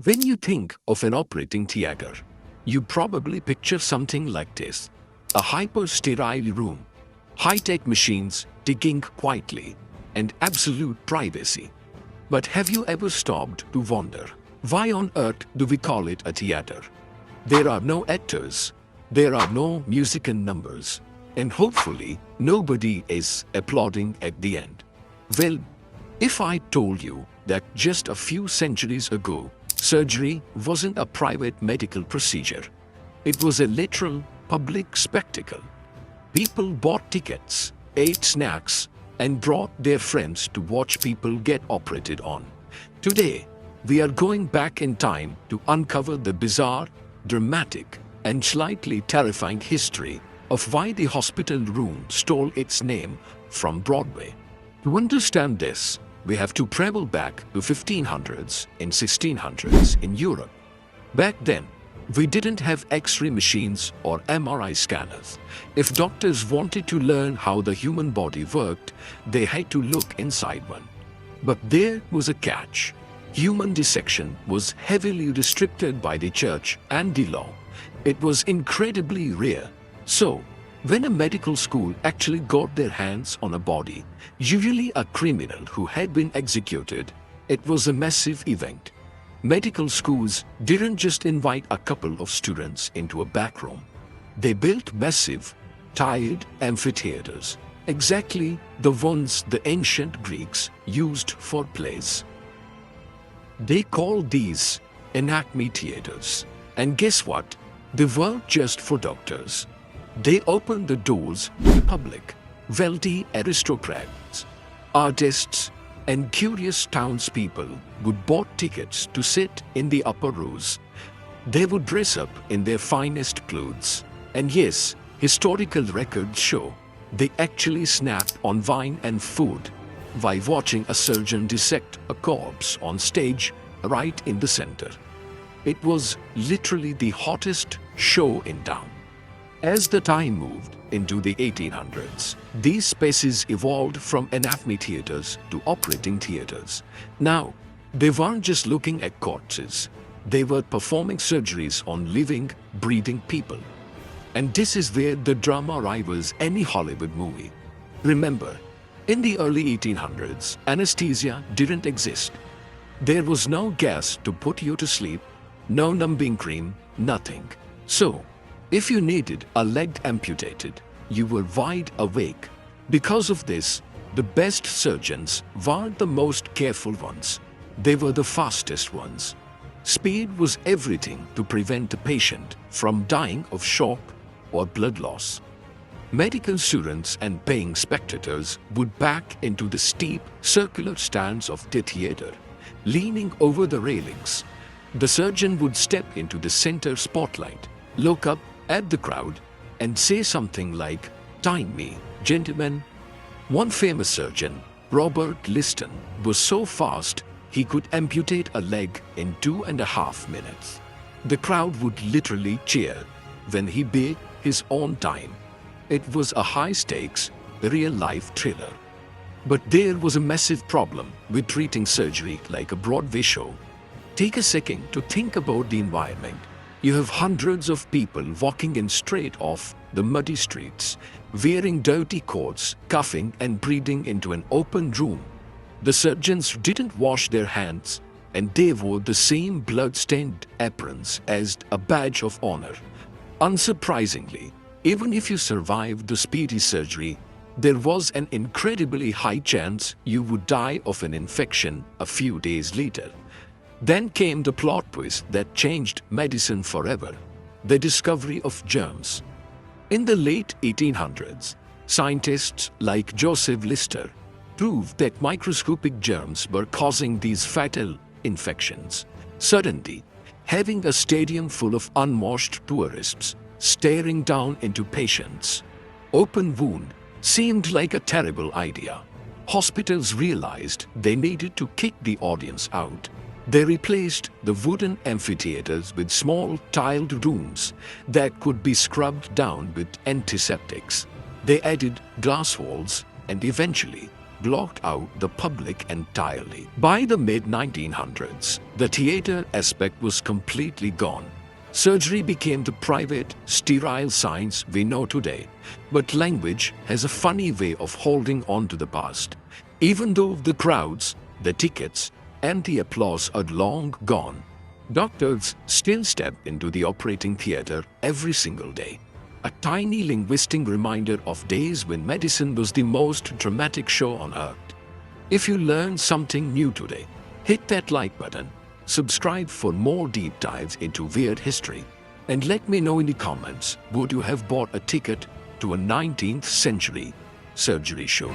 When you think of an operating theater, you probably picture something like this: a hyper-sterile room, high-tech machines ticking quietly, and absolute privacy. But have you ever stopped to wonder, why on earth do we call it a theater? There are no actors, there are no music and numbers, and hopefully nobody is applauding at the end. Well, if I told you that just a few centuries ago, surgery wasn't a private medical procedure, it was a literal public spectacle. People bought tickets, ate snacks, and brought their friends to watch people get operated on. Today, we are going back in time to uncover the bizarre, dramatic, and slightly terrifying history of why the hospital room stole its name from Broadway. To understand this, we have to travel back to 1500s and 1600s in Europe. Back then, we didn't have X-ray machines or MRI scanners. If doctors wanted to learn how the human body worked, they had to look inside one. But there was a catch. Human dissection was heavily restricted by the church and the law. It was incredibly rare. So, when a medical school actually got their hands on a body, usually a criminal who had been executed, it was a massive event. Medical schools didn't just invite a couple of students into a back room. They built massive, tiled amphitheaters, exactly the ones the ancient Greeks used for plays. They called these anatomy theaters. And guess what? They weren't just for doctors. They opened the doors to the public. Wealthy aristocrats, artists, and curious townspeople would buy tickets to sit in the upper rows. They would dress up in their finest clothes. And yes, historical records show they actually snapped on wine and food while watching a surgeon dissect a corpse on stage right in the center. It was literally the hottest show in town. As the time moved into the 1800s, these spaces evolved from anatomy theaters to operating theaters. Now, they weren't just looking at corpses, they were performing surgeries on living, breathing people. And this is where the drama rivals any Hollywood movie. Remember, in the early 1800s, anesthesia didn't exist. There was no gas to put you to sleep, no numbing cream, nothing. So, if you needed a leg amputated, you were wide awake. Because of this, the best surgeons weren't the most careful ones. They were the fastest ones. Speed was everything to prevent the patient from dying of shock or blood loss. Medical students and paying spectators would back into the steep, circular stands of the theater, leaning over the railings. The surgeon would step into the center spotlight, look up at the crowd, and say something like, "Time me, gentlemen." One famous surgeon, Robert Liston, was so fast he could amputate a leg in 2.5 minutes. The crowd would literally cheer when he beat his own time. It was a high-stakes, real-life thriller. But there was a massive problem with treating surgery like a Broadway show. Take a second to think about the environment. You have hundreds of people walking in straight off the muddy streets, wearing dirty coats, coughing and breathing into an open room. The surgeons didn't wash their hands, and they wore the same blood-stained aprons as a badge of honor. Unsurprisingly, even if you survived the speedy surgery, there was an incredibly high chance you would die of an infection a few days later. Then came the plot twist that changed medicine forever: the discovery of germs. In the late 1800s, scientists like Joseph Lister proved that microscopic germs were causing these fatal infections. Suddenly, having a stadium full of unwashed tourists staring down into patients' open wound seemed like a terrible idea. Hospitals realized they needed to kick the audience out. They replaced the wooden amphitheaters with small tiled rooms that could be scrubbed down with antiseptics. They added glass walls, and eventually, blocked out the public entirely. By the mid-1900s, the theater aspect was completely gone. Surgery became the private, sterile science we know today. But language has a funny way of holding on to the past. Even though the crowds, the tickets, and the applause are long gone, doctors still step into the operating theater every single day. A tiny linguistic reminder of days when medicine was the most dramatic show on earth. If you learned something new today, hit that like button, subscribe for more deep dives into weird history, and let me know in the comments, would you have bought a ticket to a 19th century surgery show?